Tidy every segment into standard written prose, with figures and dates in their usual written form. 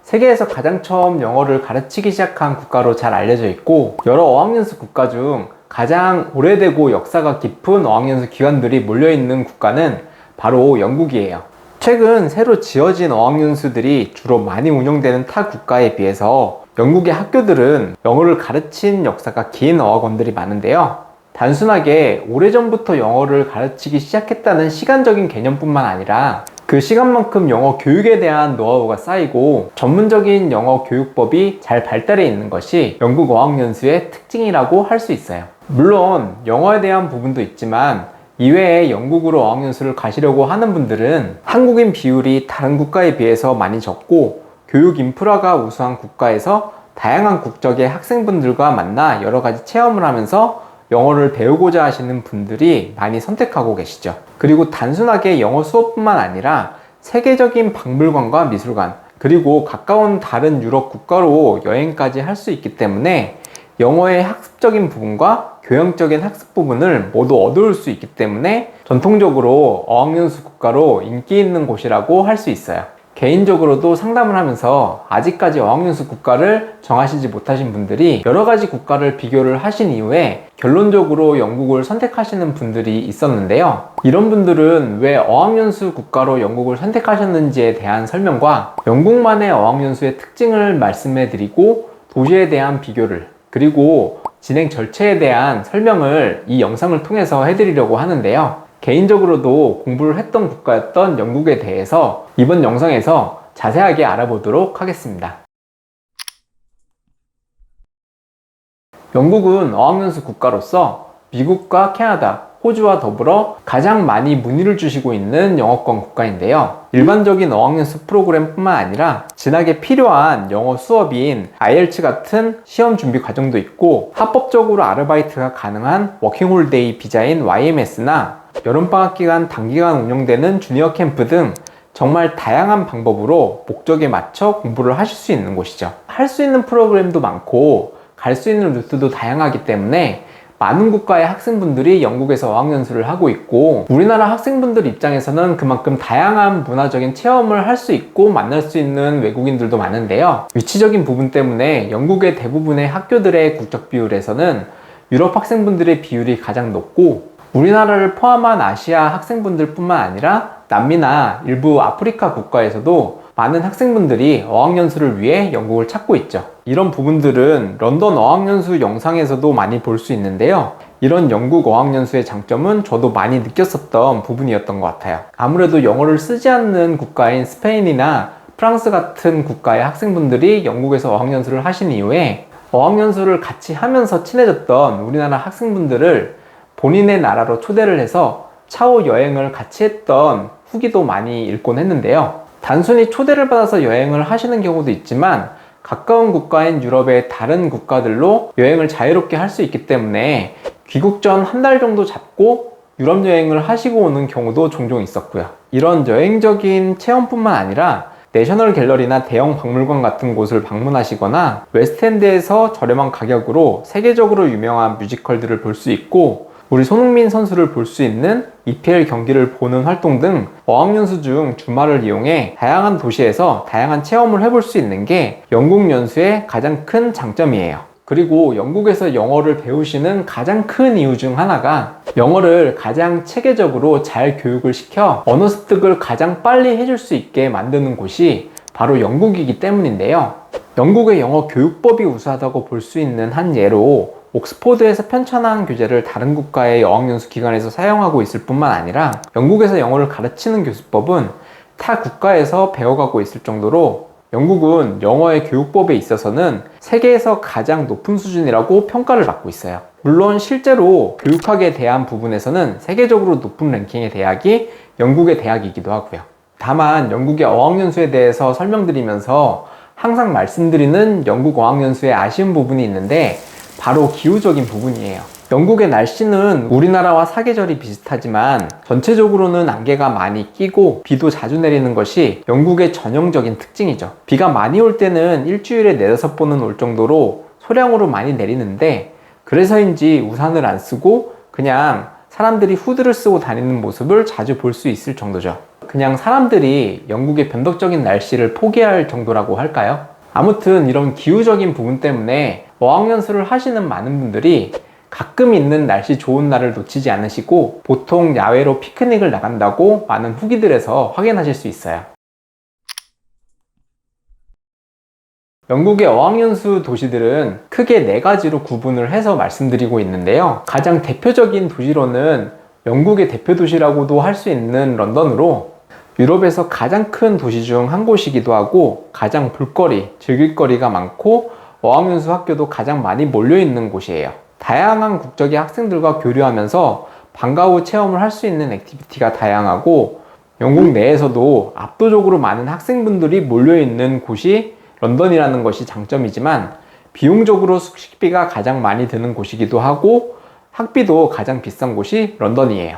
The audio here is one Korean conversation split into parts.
세계에서 가장 처음 영어를 가르치기 시작한 국가로 잘 알려져 있고, 여러 어학연수 국가 중 가장 오래되고 역사가 깊은 어학연수 기관들이 몰려있는 국가는 바로 영국이에요. 최근 새로 지어진 어학연수들이 주로 많이 운영되는 타 국가에 비해서 영국의 학교들은 영어를 가르친 역사가 긴 어학원들이 많은데요. 단순하게 오래전부터 영어를 가르치기 시작했다는 시간적인 개념뿐만 아니라 그 시간만큼 영어 교육에 대한 노하우가 쌓이고 전문적인 영어 교육법이 잘 발달해 있는 것이 영국 어학연수의 특징이라고 할 수 있어요. 물론 영어에 대한 부분도 있지만 이외에 영국으로 어학연수를 가시려고 하는 분들은 한국인 비율이 다른 국가에 비해서 많이 적고 교육 인프라가 우수한 국가에서 다양한 국적의 학생분들과 만나 여러 가지 체험을 하면서 영어를 배우고자 하시는 분들이 많이 선택하고 계시죠. 그리고 단순하게 영어 수업뿐만 아니라 세계적인 박물관과 미술관, 그리고 가까운 다른 유럽 국가로 여행까지 할 수 있기 때문에 영어의 학습적인 부분과 교양적인 학습 부분을 모두 얻을 수 있기 때문에 전통적으로 어학연수 국가로 인기 있는 곳이라고 할 수 있어요. 개인적으로도 상담을 하면서 아직까지 어학연수 국가를 정하시지 못하신 분들이 여러 가지 국가를 비교를 하신 이후에 결론적으로 영국을 선택하시는 분들이 있었는데요. 이런 분들은 왜 어학연수 국가로 영국을 선택하셨는지에 대한 설명과 영국만의 어학연수의 특징을 말씀해 드리고 도시에 대한 비교를, 그리고 진행 절차에 대한 설명을 이 영상을 통해서 해드리려고 하는데요. 개인적으로도 공부를 했던 국가였던 영국에 대해서 이번 영상에서 자세하게 알아보도록 하겠습니다. 영국은 어학연수 국가로서 미국과 캐나다, 호주와 더불어 가장 많이 문의를 주시고 있는 영어권 국가인데요. 일반적인 어학연수 프로그램 뿐만 아니라 진학에 필요한 영어 수업인 IELTS 같은 시험 준비 과정도 있고, 합법적으로 아르바이트가 가능한 워킹홀데이 비자인 YMS나 여름방학 기간 단기간 운영되는 주니어 캠프 등 정말 다양한 방법으로 목적에 맞춰 공부를 하실 수 있는 곳이죠. 할 수 있는 프로그램도 많고 갈 수 있는 루트도 다양하기 때문에 많은 국가의 학생분들이 영국에서 어학연수를 하고 있고, 우리나라 학생분들 입장에서는 그만큼 다양한 문화적인 체험을 할 수 있고 만날 수 있는 외국인들도 많은데요. 위치적인 부분 때문에 영국의 대부분의 학교들의 국적 비율에서는 유럽 학생분들의 비율이 가장 높고, 우리나라를 포함한 아시아 학생분들 뿐만 아니라 남미나 일부 아프리카 국가에서도 많은 학생분들이 어학연수를 위해 영국을 찾고 있죠. 이런 부분들은 런던 어학연수 영상에서도 많이 볼 수 있는데요. 이런 영국 어학연수의 장점은 저도 많이 느꼈었던 부분이었던 것 같아요. 아무래도 영어를 쓰지 않는 국가인 스페인이나 프랑스 같은 국가의 학생분들이 영국에서 어학연수를 하신 이후에 어학연수를 같이 하면서 친해졌던 우리나라 학생분들을 본인의 나라로 초대를 해서 차후 여행을 같이 했던 후기도 많이 읽곤 했는데요. 단순히 초대를 받아서 여행을 하시는 경우도 있지만 가까운 국가인 유럽의 다른 국가들로 여행을 자유롭게 할 수 있기 때문에 귀국 전 한 달 정도 잡고 유럽 여행을 하시고 오는 경우도 종종 있었고요. 이런 여행적인 체험뿐만 아니라 내셔널 갤러리나 대형 박물관 같은 곳을 방문하시거나 웨스트엔드에서 저렴한 가격으로 세계적으로 유명한 뮤지컬들을 볼 수 있고, 우리 손흥민 선수를 볼 수 있는 EPL 경기를 보는 활동 등 어학연수 중 주말을 이용해 다양한 도시에서 다양한 체험을 해볼 수 있는 게 영국 연수의 가장 큰 장점이에요. 그리고 영국에서 영어를 배우시는 가장 큰 이유 중 하나가 영어를 가장 체계적으로 잘 교육을 시켜 언어 습득을 가장 빨리 해줄 수 있게 만드는 곳이 바로 영국이기 때문인데요. 영국의 영어 교육법이 우수하다고 볼 수 있는 한 예로 옥스포드에서 편찬한 교재를 다른 국가의 어학연수 기관에서 사용하고 있을 뿐만 아니라 영국에서 영어를 가르치는 교수법은 타 국가에서 배워가고 있을 정도로 영국은 영어의 교육법에 있어서는 세계에서 가장 높은 수준이라고 평가를 받고 있어요. 물론 실제로 교육학에 대한 부분에서는 세계적으로 높은 랭킹의 대학이 영국의 대학이기도 하고요. 다만 영국의 어학연수에 대해서 설명드리면서 항상 말씀드리는 영국 어학연수의 아쉬운 부분이 있는데 바로 기후적인 부분이에요. 영국의 날씨는 우리나라와 사계절이 비슷하지만 전체적으로는 안개가 많이 끼고 비도 자주 내리는 것이 영국의 전형적인 특징이죠. 비가 많이 올 때는 일주일에 4-5번은 올 정도로 소량으로 많이 내리는데, 그래서인지 우산을 안 쓰고 그냥 사람들이 후드를 쓰고 다니는 모습을 자주 볼 수 있을 정도죠. 그냥 사람들이 영국의 변덕적인 날씨를 포기할 정도라고 할까요? 아무튼 이런 기후적인 부분 때문에 어학연수를 하시는 많은 분들이 가끔 있는 날씨 좋은 날을 놓치지 않으시고 보통 야외로 피크닉을 나간다고 많은 후기들에서 확인하실 수 있어요. 영국의 어학연수 도시들은 크게 4가지로 구분을 해서 말씀드리고 있는데요. 가장 대표적인 도시로는 영국의 대표 도시라고도 할 수 있는 런던으로 유럽에서 가장 큰 도시 중 한 곳이기도 하고 가장 볼거리, 즐길거리가 많고 어학연수 학교도 가장 많이 몰려있는 곳이에요. 다양한 국적의 학생들과 교류하면서 방과 후 체험을 할 수 있는 액티비티가 다양하고 영국 내에서도 압도적으로 많은 학생분들이 몰려있는 곳이 런던이라는 것이 장점이지만 비용적으로 숙식비가 가장 많이 드는 곳이기도 하고 학비도 가장 비싼 곳이 런던이에요.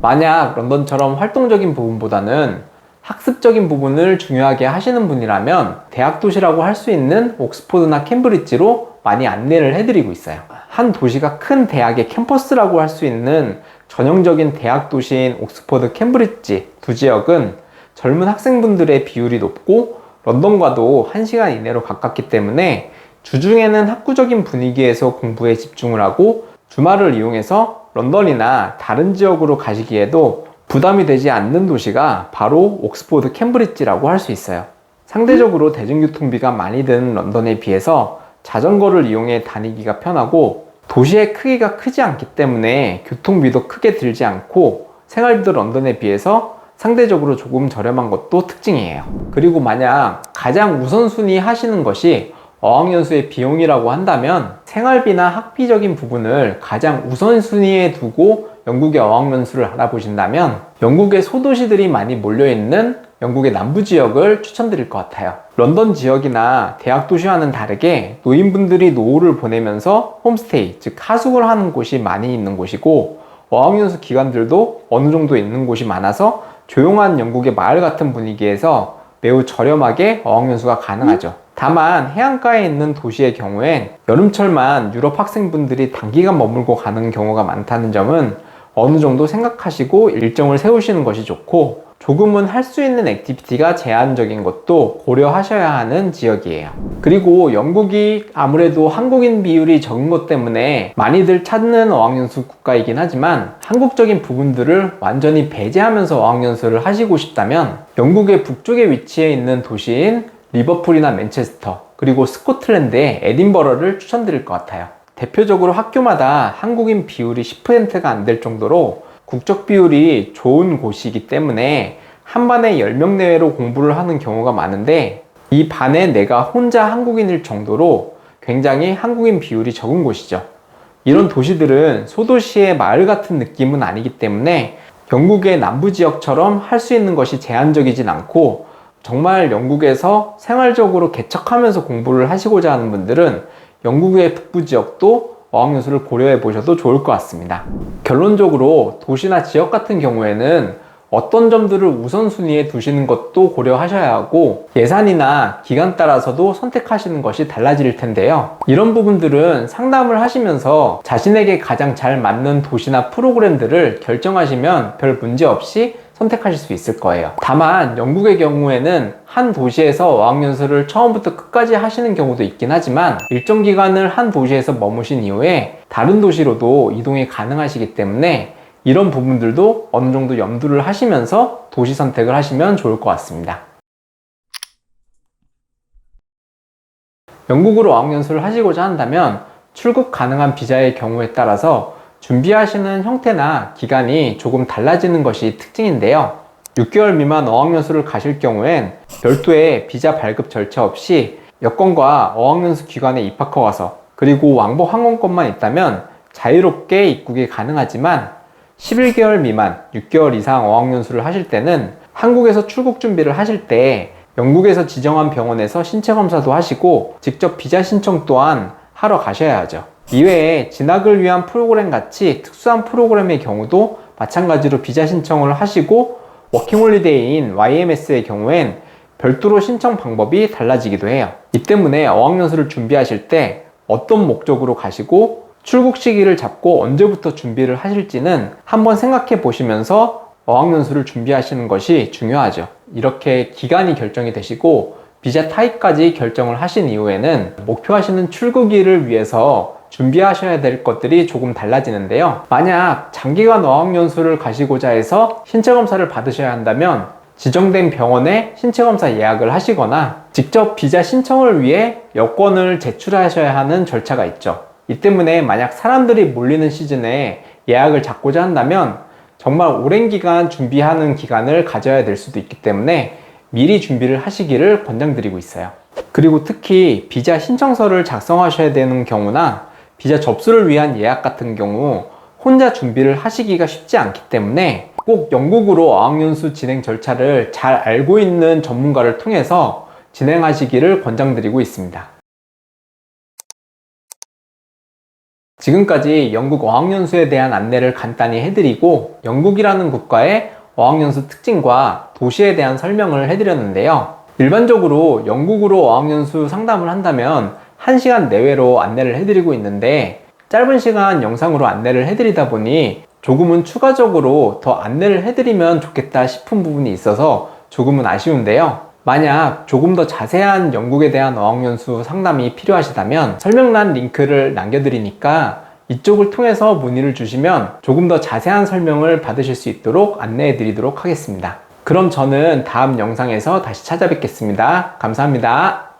만약 런던처럼 활동적인 부분보다는 학습적인 부분을 중요하게 하시는 분이라면 대학 도시라고 할 수 있는 옥스포드나 캠브리지로 많이 안내를 해드리고 있어요. 한 도시가 큰 대학의 캠퍼스라고 할 수 있는 전형적인 대학 도시인 옥스포드, 캠브리지 두 지역은 젊은 학생분들의 비율이 높고 런던과도 1시간 이내로 가깝기 때문에 주중에는 학구적인 분위기에서 공부에 집중을 하고 주말을 이용해서 런던이나 다른 지역으로 가시기에도 부담이 되지 않는 도시가 바로 옥스포드, 캠브리지라고 할 수 있어요. 상대적으로 대중교통비가 많이 드는 런던에 비해서 자전거를 이용해 다니기가 편하고 도시의 크기가 크지 않기 때문에 교통비도 크게 들지 않고 생활비도 런던에 비해서 상대적으로 조금 저렴한 것도 특징이에요. 그리고 만약 가장 우선순위 하시는 것이 어학연수의 비용이라고 한다면 생활비나 학비적인 부분을 가장 우선순위에 두고 영국의 어학연수를 알아보신다면 영국의 소도시들이 많이 몰려있는 영국의 남부 지역을 추천드릴 것 같아요. 런던 지역이나 대학 도시와는 다르게 노인분들이 노후를 보내면서 홈스테이, 즉 하숙을 하는 곳이 많이 있는 곳이고 어학연수 기관들도 어느 정도 있는 곳이 많아서 조용한 영국의 마을 같은 분위기에서 매우 저렴하게 어학연수가 가능하죠. 다만 해안가에 있는 도시의 경우엔 여름철만 유럽 학생분들이 단기간 머물고 가는 경우가 많다는 점은 어느 정도 생각하시고 일정을 세우시는 것이 좋고 조금은 할 수 있는 액티비티가 제한적인 것도 고려하셔야 하는 지역이에요. 그리고 영국이 아무래도 한국인 비율이 적은 것 때문에 많이들 찾는 어학연수 국가이긴 하지만 한국적인 부분들을 완전히 배제하면서 어학연수를 하시고 싶다면 영국의 북쪽에 위치해 있는 도시인 리버풀이나 맨체스터 그리고 스코틀랜드의 에딘버러를 추천드릴 것 같아요. 대표적으로 학교마다 한국인 비율이 10%가 안 될 정도로 국적 비율이 좋은 곳이기 때문에 한 반에 10명 내외로 공부를 하는 경우가 많은데 이 반에 내가 혼자 한국인일 정도로 굉장히 한국인 비율이 적은 곳이죠. 이런 도시들은 소도시의 마을 같은 느낌은 아니기 때문에 영국의 남부 지역처럼 할 수 있는 것이 제한적이진 않고 정말 영국에서 생활적으로 개척하면서 공부를 하시고자 하는 분들은 영국의 북부 지역도 어학연수를 고려해 보셔도 좋을 것 같습니다. 결론적으로 도시나 지역 같은 경우에는 어떤 점들을 우선순위에 두시는 것도 고려하셔야 하고 예산이나 기간 따라서도 선택하시는 것이 달라질 텐데요. 이런 부분들은 상담을 하시면서 자신에게 가장 잘 맞는 도시나 프로그램들을 결정하시면 별 문제 없이 선택하실 수 있을 거예요. 다만 영국의 경우에는 한 도시에서 어학연수를 처음부터 끝까지 하시는 경우도 있긴 하지만 일정 기간을 한 도시에서 머무신 이후에 다른 도시로도 이동이 가능하시기 때문에 이런 부분들도 어느 정도 염두를 하시면서 도시 선택을 하시면 좋을 것 같습니다. 영국으로 어학연수를 하시고자 한다면 출국 가능한 비자의 경우에 따라서 준비하시는 형태나 기간이 조금 달라지는 것이 특징인데요. 6개월 미만 어학연수를 가실 경우엔 별도의 비자 발급 절차 없이 여권과 어학연수 기관에 입학허 가서 그리고 왕복 항공권만 있다면 자유롭게 입국이 가능하지만 11개월 미만 6개월 이상 어학연수를 하실 때는 한국에서 출국 준비를 하실 때 영국에서 지정한 병원에서 신체 검사도 하시고 직접 비자 신청 또한 하러 가셔야 하죠. 이외에 진학을 위한 프로그램 같이 특수한 프로그램의 경우도 마찬가지로 비자 신청을 하시고 워킹홀리데이인 YMS의 경우엔 별도로 신청 방법이 달라지기도 해요. 이 때문에 어학연수를 준비하실 때 어떤 목적으로 가시고 출국 시기를 잡고 언제부터 준비를 하실지는 한번 생각해 보시면서 어학연수를 준비하시는 것이 중요하죠. 이렇게 기간이 결정이 되시고 비자 타입까지 결정을 하신 이후에는 목표하시는 출국일을 위해서 준비하셔야 될 것들이 조금 달라지는데요. 만약 장기간 어학연수를 가시고자 해서 신체검사를 받으셔야 한다면 지정된 병원에 신체검사 예약을 하시거나 직접 비자 신청을 위해 여권을 제출하셔야 하는 절차가 있죠. 이 때문에 만약 사람들이 몰리는 시즌에 예약을 잡고자 한다면 정말 오랜 기간 준비하는 기간을 가져야 될 수도 있기 때문에 미리 준비를 하시기를 권장드리고 있어요. 그리고 특히 비자 신청서를 작성하셔야 되는 경우나 비자 접수를 위한 예약 같은 경우 혼자 준비를 하시기가 쉽지 않기 때문에 꼭 영국으로 어학연수 진행 절차를 잘 알고 있는 전문가를 통해서 진행하시기를 권장드리고 있습니다. 지금까지 영국 어학연수에 대한 안내를 간단히 해드리고 영국이라는 국가의 어학연수 특징과 도시에 대한 설명을 해드렸는데요. 일반적으로 영국으로 어학연수 상담을 한다면 1시간 내외로 안내를 해드리고 있는데 짧은 시간 영상으로 안내를 해드리다 보니 조금은 추가적으로 더 안내를 해드리면 좋겠다 싶은 부분이 있어서 조금은 아쉬운데요. 만약 조금 더 자세한 영국에 대한 어학연수 상담이 필요하시다면 설명란 링크를 남겨드리니까 이쪽을 통해서 문의를 주시면 조금 더 자세한 설명을 받으실 수 있도록 안내해 드리도록 하겠습니다. 그럼 저는 다음 영상에서 다시 찾아뵙겠습니다. 감사합니다.